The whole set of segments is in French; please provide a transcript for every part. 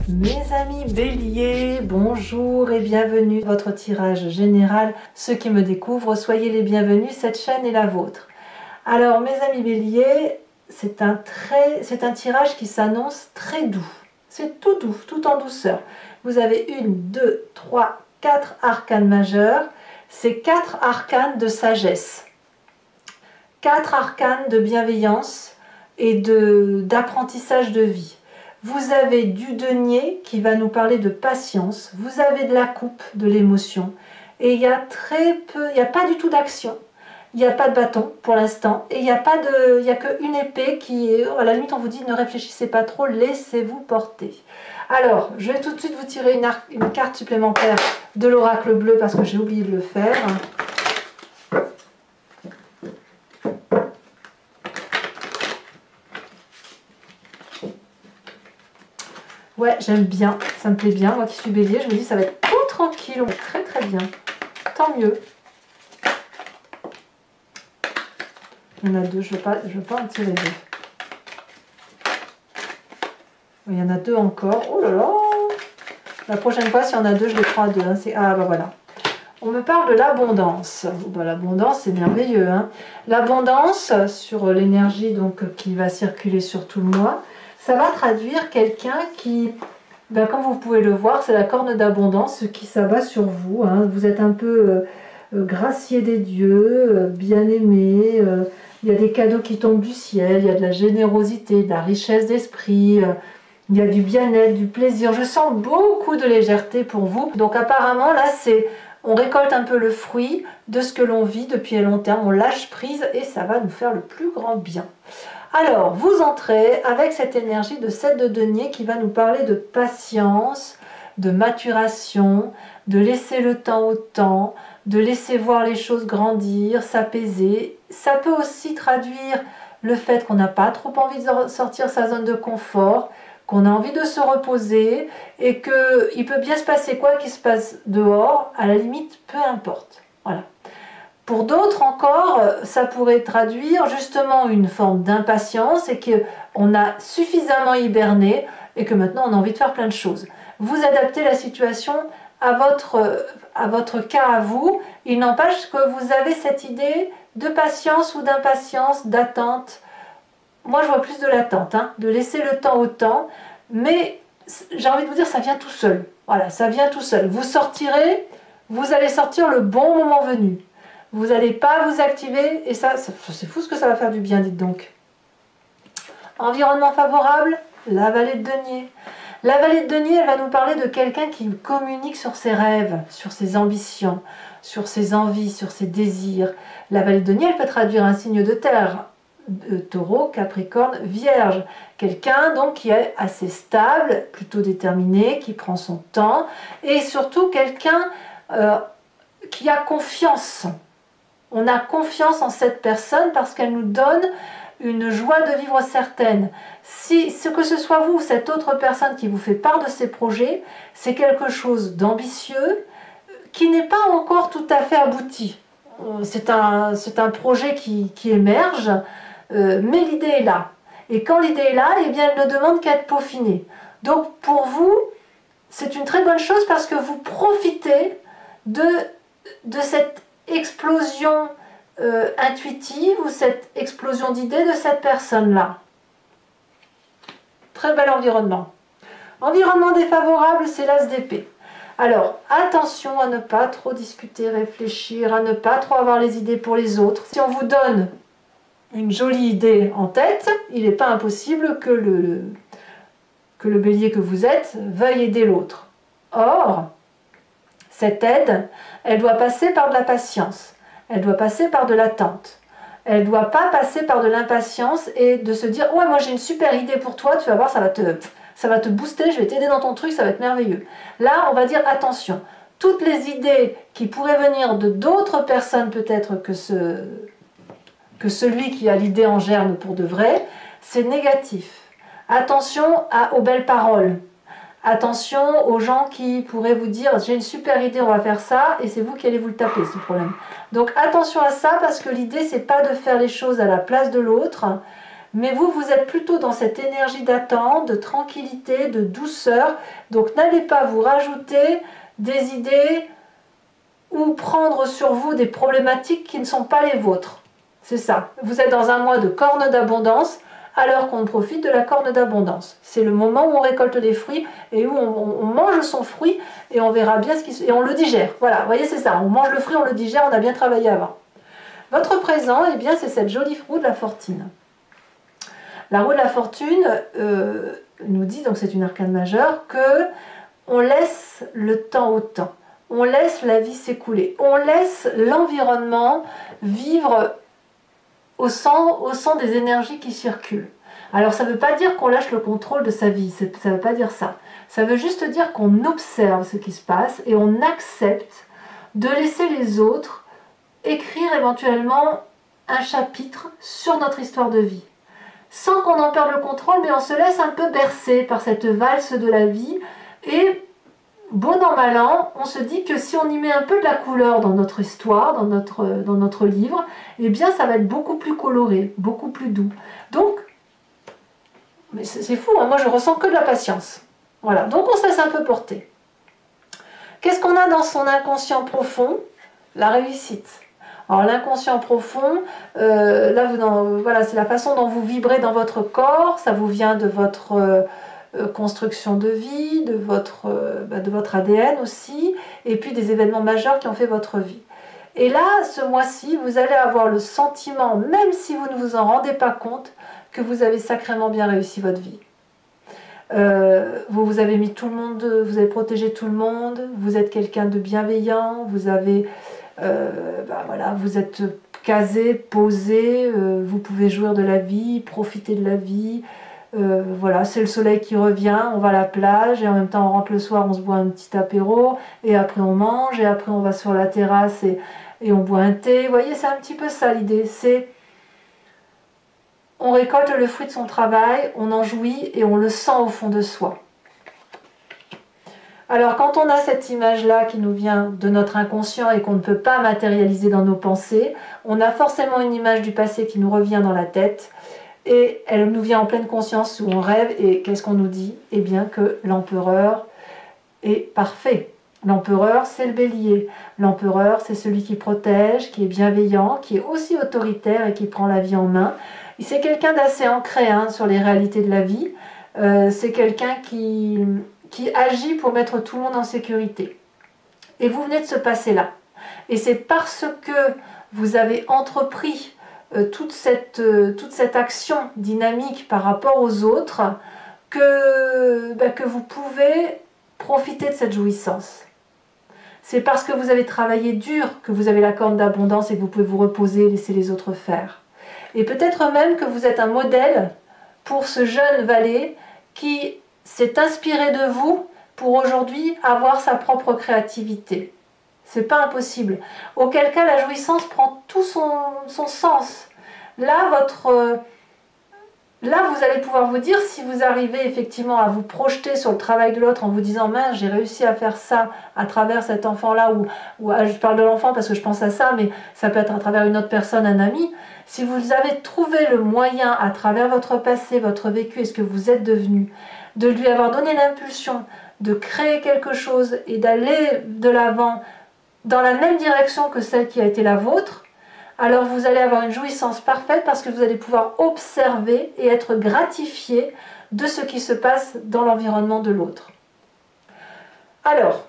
Mes amis béliers, bonjour et bienvenue dans votre tirage général. Ceux qui me découvrent, soyez les bienvenus, cette chaîne est la vôtre. Alors mes amis béliers, c'est un tirage qui s'annonce très doux. C'est tout doux, tout en douceur. Vous avez 1, 2, 3, 4 arcanes majeurs. C'est 4 arcanes de sagesse. 4 arcanes de bienveillance et d'apprentissage de vie. Vous avez du denier qui va nous parler de patience, vous avez de la coupe, de l'émotion, et il y a très peu, il n'y a pas du tout d'action, il n'y a pas de bâton pour l'instant, et il n'y a qu'une épée qui est, à la limite on vous dit ne réfléchissez pas trop, laissez-vous porter. Alors, je vais tout de suite vous tirer une carte supplémentaire de l'oracle bleu parce que j'ai oublié de le faire. Ouais, j'aime bien, ça me plaît bien. Moi qui suis bélier, je me dis ça va être tout tranquille, très très bien. Tant mieux. Il y en a deux, je veux pas en tirer deux. Il y en a deux encore. Oh là là! La prochaine fois, s'il y en a deux, je les prends à deux. Hein. Ah bah voilà. On me parle de l'abondance. Bah, l'abondance, c'est merveilleux. Hein. L'abondance, sur l'énergie donc qui va circuler sur tout le mois, ça va traduire quelqu'un qui, ben, comme vous pouvez le voir, c'est la corne d'abondance qui s'abat sur vous. Hein. Vous êtes un peu gracié des dieux, bien aimé. Il y a des cadeaux qui tombent du ciel, il y a de la générosité, de la richesse d'esprit. Il y a du bien-être, du plaisir. Je sens beaucoup de légèreté pour vous. Donc apparemment, là, on récolte un peu le fruit de ce que l'on vit depuis un long terme. On lâche prise et ça va nous faire le plus grand bien. Alors, vous entrez avec cette énergie de 7 de denier qui va nous parler de patience, de maturation, de laisser le temps au temps, de laisser voir les choses grandir, s'apaiser. Ça peut aussi traduire le fait qu'on n'a pas trop envie de sortir sa zone de confort, qu'on a envie de se reposer et qu'il peut bien se passer quoi qu'il se passe dehors, à la limite, peu importe. Voilà. Pour d'autres encore, ça pourrait traduire justement une forme d'impatience et qu'on a suffisamment hiberné et que maintenant on a envie de faire plein de choses. Vous adaptez la situation à votre cas à vous. Il n'empêche que vous avez cette idée de patience ou d'impatience, d'attente. Moi je vois plus de l'attente, hein, de laisser le temps au temps, mais j'ai envie de vous dire ça vient tout seul. Voilà, ça vient tout seul. Vous sortirez, vous allez sortir le bon moment venu. Vous n'allez pas vous activer et ça c'est fou ce que ça va faire du bien, dites donc. Environnement favorable, la vallée de denier. La vallée de denier, elle va nous parler de quelqu'un qui communique sur ses rêves, sur ses ambitions, sur ses envies, sur ses désirs. La vallée de denier, elle peut traduire un signe de terre, taureau, capricorne, vierge. Quelqu'un donc qui est assez stable, plutôt déterminé, qui prend son temps et surtout quelqu'un qui a confiance. On a confiance en cette personne parce qu'elle nous donne une joie de vivre certaine. Si ce que ce soit vous ou cette autre personne qui vous fait part de ses projets, c'est quelque chose d'ambitieux qui n'est pas encore tout à fait abouti. C'est un projet qui émerge, mais l'idée est là. Et quand l'idée est là, eh bien, elle ne demande qu'à être peaufinée. Donc pour vous, c'est une très bonne chose parce que vous profitez de cette explosion intuitive ou cette explosion d'idées de cette personne-là. Très bel environnement. Environnement défavorable, c'est l'as d'épée. Alors, attention à ne pas trop discuter, réfléchir, à ne pas trop avoir les idées pour les autres. Si on vous donne une jolie idée en tête, il n'est pas impossible que le bélier que vous êtes veuille aider l'autre. Or, cette aide, elle doit passer par de la patience, elle doit passer par de l'attente. Elle ne doit pas passer par de l'impatience et de se dire « Ouais, moi j'ai une super idée pour toi, tu vas voir, ça va te booster, je vais t'aider dans ton truc, ça va être merveilleux. » Là, on va dire « Attention, toutes les idées qui pourraient venir de d'autres personnes peut-être que celui qui a l'idée en germe pour de vrai, c'est négatif. Attention aux belles paroles. Attention aux gens qui pourraient vous dire j'ai une super idée, on va faire ça, et c'est vous qui allez vous le taper, ce problème. Donc attention à ça, parce que l'idée c'est pas de faire les choses à la place de l'autre, Mais vous, vous êtes plutôt dans cette énergie d'attente, de tranquillité, de douceur. Donc n'allez pas vous rajouter des idées ou prendre sur vous des problématiques qui ne sont pas les vôtres. C'est ça. Vous êtes dans un mois de corne d'abondance, alors qu'on profite de la corne d'abondance. C'est le moment où on récolte les fruits et où on mange son fruit et on verra bien ce qui se... Et on le digère. Voilà, vous voyez, c'est ça. On mange le fruit, on le digère, on a bien travaillé avant. Votre présent, eh bien, c'est cette jolie roue de la fortune. La roue de la fortune nous dit, donc c'est une arcane majeure, que on laisse le temps au temps. On laisse la vie s'écouler. On laisse l'environnement vivre au sang des énergies qui circulent. Alors ça ne veut pas dire qu'on lâche le contrôle de sa vie, ça ne veut pas dire ça. Ça veut juste dire qu'on observe ce qui se passe et on accepte de laisser les autres écrire éventuellement un chapitre sur notre histoire de vie. Sans qu'on en perde le contrôle, mais on se laisse un peu bercer par cette valse de la vie et bon an, mal an, on se dit que si on y met un peu de la couleur dans notre histoire, dans notre livre, eh bien ça va être beaucoup plus coloré, beaucoup plus doux. Donc, mais c'est fou, hein, moi je ressens que de la patience. Voilà, donc on se laisse un peu porter. Qu'est-ce qu'on a dans son inconscient profond? La réussite. Alors l'inconscient profond, là voilà, c'est la façon dont vous vibrez dans votre corps, ça vous vient de votre... construction de vie, de votre ADN aussi, et puis des événements majeurs qui ont fait votre vie. Et là, ce mois-ci, vous allez avoir le sentiment, même si vous ne vous en rendez pas compte, que vous avez sacrément bien réussi votre vie. Vous avez mis tout le monde, vous avez protégé tout le monde, vous êtes quelqu'un de bienveillant, vous avez, voilà, vous êtes casé, posé, vous pouvez jouir de la vie, profiter de la vie. Voilà, c'est le soleil qui revient, on va à la plage et en même temps on rentre le soir, on se boit un petit apéro et après on mange et après on va sur la terrasse et on boit un thé. Vous voyez, c'est un petit peu ça l'idée, c'est on récolte le fruit de son travail, on en jouit et on le sent au fond de soi. Alors quand on a cette image-là qui nous vient de notre inconscient et qu'on ne peut pas matérialiser dans nos pensées, on a forcément une image du passé qui nous revient dans la tête. Et elle nous vient en pleine conscience où on rêve, et qu'est-ce qu'on nous dit? Eh bien que l'empereur est parfait. L'empereur, c'est le bélier. L'empereur, c'est celui qui protège, qui est bienveillant, qui est aussi autoritaire et qui prend la vie en main. C'est quelqu'un d'assez ancré sur les réalités de la vie. C'est quelqu'un qui agit pour mettre tout le monde en sécurité. Et vous venez de se passer là. Et c'est parce que vous avez entrepris toute cette action dynamique par rapport aux autres que vous pouvez profiter de cette jouissance. C'est parce que vous avez travaillé dur que vous avez la corne d'abondance et que vous pouvez vous reposer et laisser les autres faire. Et peut-être même que vous êtes un modèle pour ce jeune valet qui s'est inspiré de vous pour aujourd'hui avoir sa propre créativité. C'est pas impossible. Auquel cas, la jouissance prend tout son sens. Là, vous allez pouvoir vous dire, si vous arrivez effectivement à vous projeter sur le travail de l'autre en vous disant « mince, j'ai réussi à faire ça à travers cet enfant-là » ou je parle de l'enfant parce que je pense à ça, mais ça peut être à travers une autre personne, un ami. Si vous avez trouvé le moyen à travers votre passé, votre vécu et ce que vous êtes devenu, de lui avoir donné l'impulsion de créer quelque chose et d'aller de l'avant dans la même direction que celle qui a été la vôtre, alors vous allez avoir une jouissance parfaite parce que vous allez pouvoir observer et être gratifié de ce qui se passe dans l'environnement de l'autre. Alors,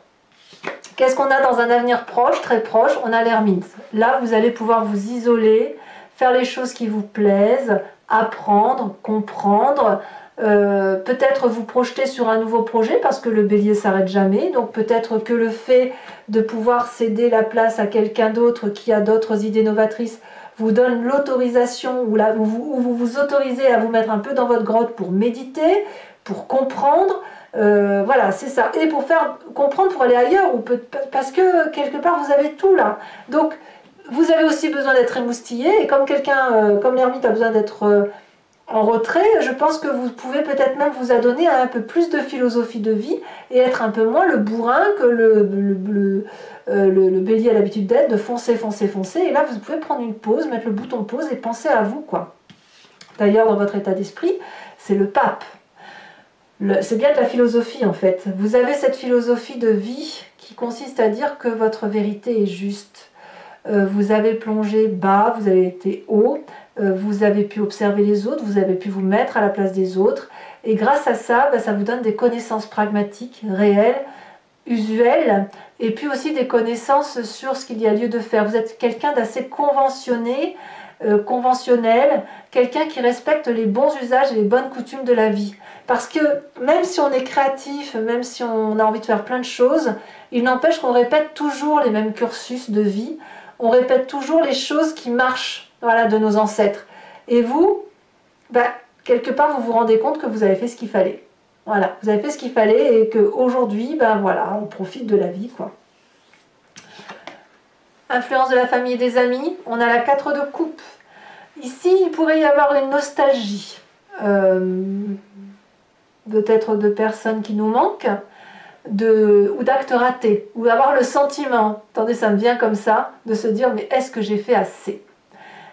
qu'est-ce qu'on a dans un avenir proche, très proche? On a l'ermite. Là, vous allez pouvoir vous isoler, faire les choses qui vous plaisent, apprendre, comprendre, peut-être vous projeter sur un nouveau projet parce que le bélier s'arrête jamais, donc peut-être que le fait de pouvoir céder la place à quelqu'un d'autre qui a d'autres idées novatrices vous donne l'autorisation ou vous vous autorisez à vous mettre un peu dans votre grotte pour méditer, pour comprendre, voilà, c'est ça, et pour faire comprendre, pour aller ailleurs, parce que quelque part vous avez tout là, donc vous avez aussi besoin d'être émoustillé, et comme comme l'ermite a besoin d'être en retrait, je pense que vous pouvez peut-être même vous adonner à un peu plus de philosophie de vie et être un peu moins le bourrin que le bélier a l'habitude d'être, de foncer, foncer, foncer. Et là, vous pouvez prendre une pause, mettre le bouton pause et penser à vous, quoi. d'ailleurs dans votre état d'esprit, c'est le pape. C'est bien de la philosophie en fait. Vous avez cette philosophie de vie qui consiste à dire que votre vérité est juste. Vous avez plongé bas, vous avez été haut, vous avez pu observer les autres, vous avez pu vous mettre à la place des autres. Et grâce à ça, ça vous donne des connaissances pragmatiques, réelles, usuelles, et puis aussi des connaissances sur ce qu'il y a lieu de faire. Vous êtes quelqu'un d'assez conventionné, conventionnel, quelqu'un qui respecte les bons usages et les bonnes coutumes de la vie. Parce que même si on est créatif, même si on a envie de faire plein de choses, il n'empêche qu'on répète toujours les mêmes cursus de vie, on répète toujours les choses qui marchent, voilà, de nos ancêtres. Et vous, quelque part, vous vous rendez compte que vous avez fait ce qu'il fallait. Voilà, vous avez fait ce qu'il fallait et qu'aujourd'hui, voilà, on profite de la vie, quoi. Influence de la famille et des amis, on a la 4 de coupe. Ici, il pourrait y avoir une nostalgie. Peut-être de personnes qui nous manquent, ou d'actes ratés, ou avoir le sentiment, attendez, ça me vient comme ça, de se dire, mais est-ce que j'ai fait assez?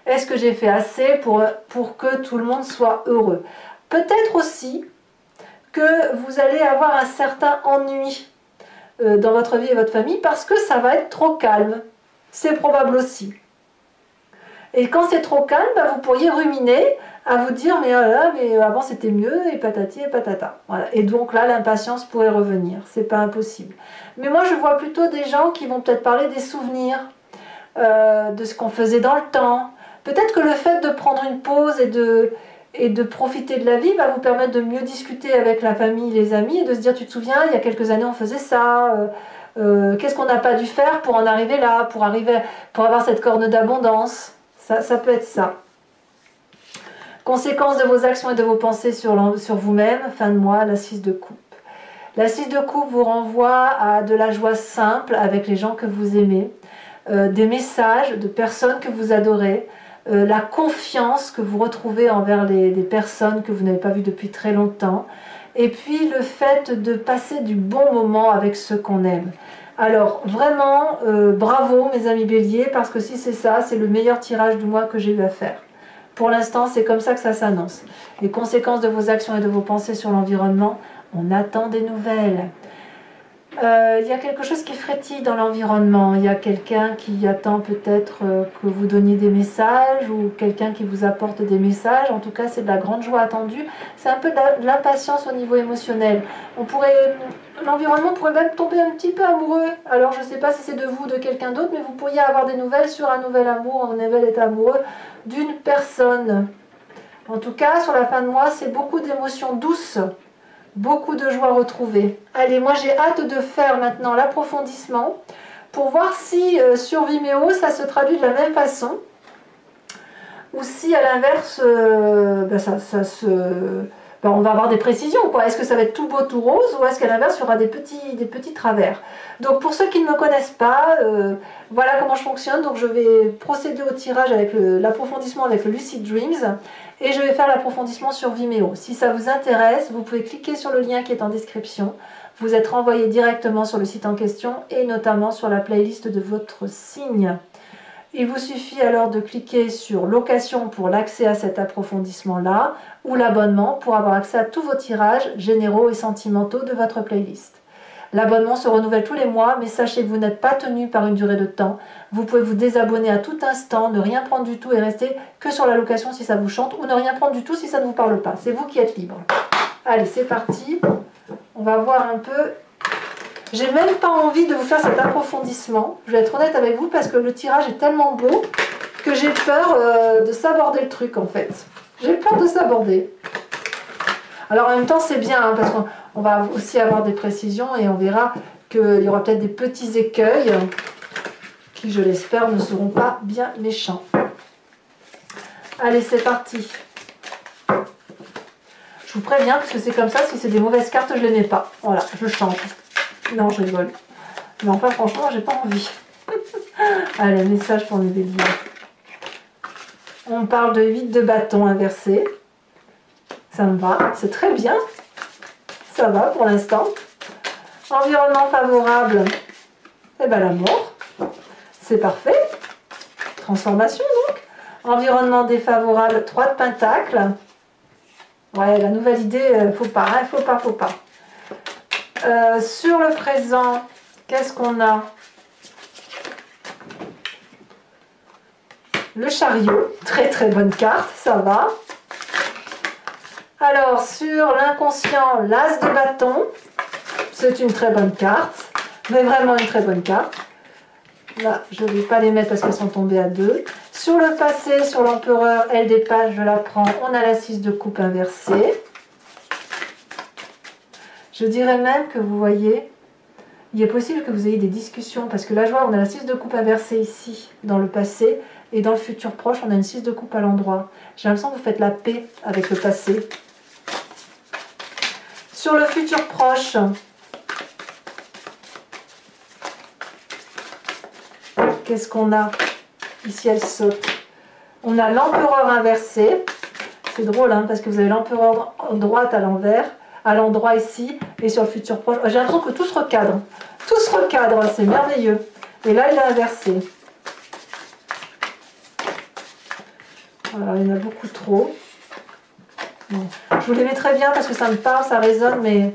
Est-ce que j'ai fait assez pour que tout le monde soit heureux? Peut-être aussi que vous allez avoir un certain ennui dans votre vie et votre famille parce que ça va être trop calme. C'est probable aussi. Et quand c'est trop calme, vous pourriez ruminer à vous dire mais avant c'était mieux et patati et patata. Voilà. Et donc là l'impatience pourrait revenir, c'est pas impossible. Mais moi je vois plutôt des gens qui vont peut-être parler des souvenirs, de ce qu'on faisait dans le temps. Peut-être que le fait de prendre une pause et de profiter de la vie va vous permettre de mieux discuter avec la famille, les amis et de se dire tu te souviens il y a quelques années on faisait ça, qu'est-ce qu'on n'a pas dû faire pour en arriver là, pour avoir cette corne d'abondance. Ça peut être ça. Conséquences de vos actions et de vos pensées sur vous-même, fin de mois, la 6 de coupe. La 6 de coupe vous renvoie à de la joie simple avec les gens que vous aimez, des messages de personnes que vous adorez, la confiance que vous retrouvez envers des personnes que vous n'avez pas vues depuis très longtemps, et puis le fait de passer du bon moment avec ceux qu'on aime. Alors vraiment, bravo mes amis béliers, parce que si c'est ça, c'est le meilleur tirage du mois que j'ai eu à faire. Pour l'instant, c'est comme ça que ça s'annonce. Les conséquences de vos actions et de vos pensées sur l'environnement, on attend des nouvelles. Il y a quelque chose qui frétille dans l'environnement. Il y a quelqu'un qui attend peut-être que vous donniez des messages ou quelqu'un qui vous apporte des messages. En tout cas, c'est de la grande joie attendue. C'est un peu de l'impatience au niveau émotionnel. L'environnement pourrait même tomber un petit peu amoureux. Alors, je ne sais pas si c'est de vous ou de quelqu'un d'autre, mais vous pourriez avoir des nouvelles sur un nouvel amour, un nouvel état amoureux d'une personne. En tout cas, sur la fin de mois, c'est beaucoup d'émotions douces. Beaucoup de joie retrouvée. Allez, moi j'ai hâte de faire maintenant l'approfondissement pour voir si sur Vimeo ça se traduit de la même façon ou si à l'inverse on va avoir des précisions, quoi. Est-ce que ça va être tout beau, tout rose, ou est-ce qu'à l'inverse il y aura des petits travers? Donc pour ceux qui ne me connaissent pas, voilà comment je fonctionne. Donc je vais procéder au tirage avec l'approfondissement avec le Lucid Dreams et je vais faire l'approfondissement sur Vimeo. Si ça vous intéresse, vous pouvez cliquer sur le lien qui est en description. Vous êtes renvoyé directement sur le site en question et notamment sur la playlist de votre signe. Il vous suffit alors de cliquer sur location pour l'accès à cet approfondissement-là ou l'abonnement pour avoir accès à tous vos tirages généraux et sentimentaux de votre playlist. L'abonnement se renouvelle tous les mois, mais sachez que vous n'êtes pas tenu par une durée de temps. Vous pouvez vous désabonner à tout instant, ne rien prendre du tout et rester que sur la location si ça vous chante, ou ne rien prendre du tout si ça ne vous parle pas. C'est vous qui êtes libre. Allez, c'est parti. On va voir un peu. J'ai même pas envie de vous faire cet approfondissement. Je vais être honnête avec vous parce que le tirage est tellement beau que j'ai peur de saborder le truc en fait. J'ai peur de saborder. Alors en même temps c'est bien parce qu'on va aussi avoir des précisions et on verra qu'il y aura peut-être des petits écueils qui je l'espère ne seront pas bien méchants. Allez c'est parti. Je vous préviens parce que c'est comme ça, si c'est des mauvaises cartes je les mets pas. Voilà, je change. Non, je rigole. Mais enfin, franchement, j'ai pas envie. Allez, message pour mes béliers. On parle de 8 de bâton inversé. Ça me va. C'est très bien. Ça va pour l'instant. Environnement favorable. Eh bien, la mort. C'est parfait. Transformation, donc. Environnement défavorable, 3 de pentacles. Ouais, la nouvelle idée, faut pas, hein, faut pas. Sur le présent, qu'est-ce qu'on a? Le chariot, très très bonne carte, ça va. Alors, sur l'inconscient, l'as de bâton, c'est une très bonne carte, mais vraiment une très bonne carte. Là, je ne vais pas les mettre parce qu'elles sont tombées à 2. Sur le passé, sur l'empereur, elle dépasse, je la prends, on a la 6 de coupe inversée. Je dirais même que vous voyez, il est possible que vous ayez des discussions, parce que là, je vois, on a la 6 de coupe inversée ici, dans le passé, et dans le futur proche, on a une 6 de coupe à l'endroit. J'ai l'impression que vous faites la paix avec le passé. Sur le futur proche, qu'est-ce qu'on a? Ici, elle saute. On a l'empereur inversé. C'est drôle, hein, parce que vous avez l'empereur droite à l'envers, à l'endroit ici, et sur le futur proche. J'ai l'impression que tout se recadre. Tout se recadre, c'est merveilleux. Et là, il est inversé. Alors, il y en a beaucoup trop. Bon. Je vous les mettrai bien parce que ça me parle, ça résonne, mais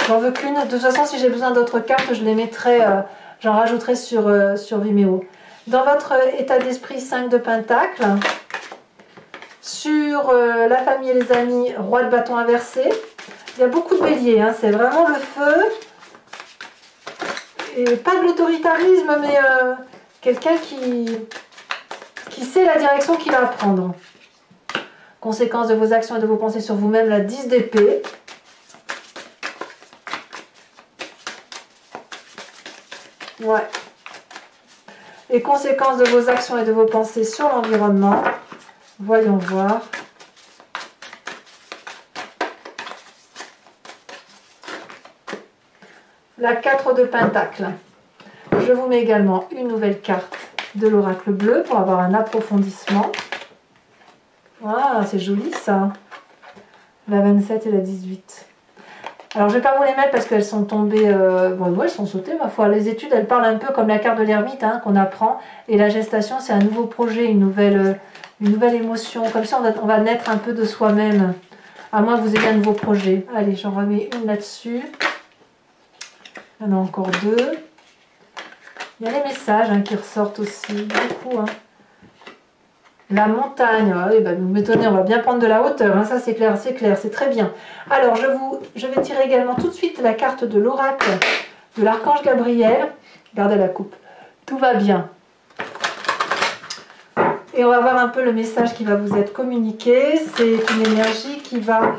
j'en veux qu'une. De toute façon, si j'ai besoin d'autres cartes, je les mettrai, j'en rajouterai sur Vimeo. Dans votre état d'esprit, 5 de pentacle. Sur la famille et les amis, roi de bâton inversé. Il y a beaucoup de béliers, hein, c'est vraiment le feu. Et pas de l'autoritarisme, mais quelqu'un qui sait la direction qu'il va prendre. Conséquence de vos actions et de vos pensées sur vous-même, la 10 d'épée. Ouais. Et conséquence de vos actions et de vos pensées sur l'environnement. Voyons voir. La 4 de pentacle. Je vous mets également une nouvelle carte de l'oracle bleu pour avoir un approfondissement. Ah, c'est joli ça. La 27 et la 18. Alors, je ne vais pas vous les mettre parce qu'elles sont tombées... bon, elles sont sautées, ma foi. Les études, elles parlent un peu comme la carte de l'ermite, hein, qu'on apprend. Et la gestation, c'est un nouveau projet, une nouvelle émotion. Comme ça, on va naître un peu de soi-même. À moins que vous ayez un nouveau projet. Allez, j'en remets une là-dessus. Il y en a encore 2. Il y a les messages, hein, qui ressortent aussi. Beaucoup, hein. La montagne, ah oui, bah, vous m'étonnez, on va bien prendre de la hauteur, hein, ça c'est clair, c'est très bien. Alors je vais tirer également tout de suite la carte de l'oracle de l'archange Gabriel. Regardez la coupe, tout va bien. Et on va voir un peu le message qui va vous être communiqué. C'est une énergie qui va,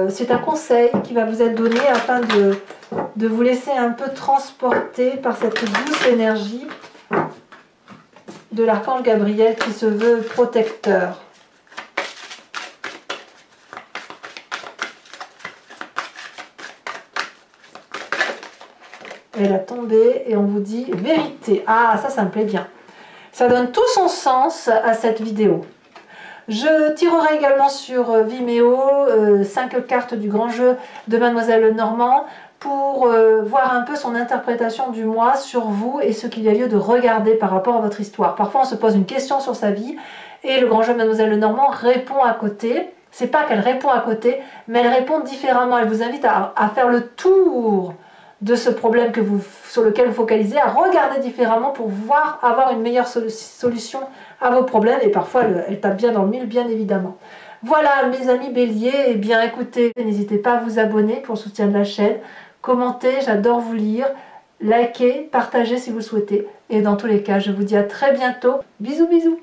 c'est un conseil qui va vous être donné afin de vous laisser un peu transporter par cette douce énergie de l'archange Gabriel qui se veut protecteur. Elle a tombé et on vous dit vérité. Ah, ça me plaît bien. Ça donne tout son sens à cette vidéo. Je tirerai également sur Vimeo 5 cartes du grand jeu de Mademoiselle Lenormand pour voir un peu son interprétation du mois sur vous et ce qu'il y a lieu de regarder par rapport à votre histoire. Parfois on se pose une question sur sa vie et le grand jeu de Mademoiselle Lenormand répond à côté. C'est pas qu'elle répond à côté, mais elle répond différemment. Elle vous invite à faire le tour de ce problème sur lequel vous focalisez, à regarder différemment pour avoir une meilleure solution à vos problèmes. Et parfois elle tape bien dans le mille, bien évidemment. Voilà mes amis béliers, et bien écoutez, n'hésitez pas à vous abonner pour le soutien de la chaîne. Commentez, j'adore vous lire, likez, partagez si vous le souhaitez. Et dans tous les cas, je vous dis à très bientôt. Bisous bisous.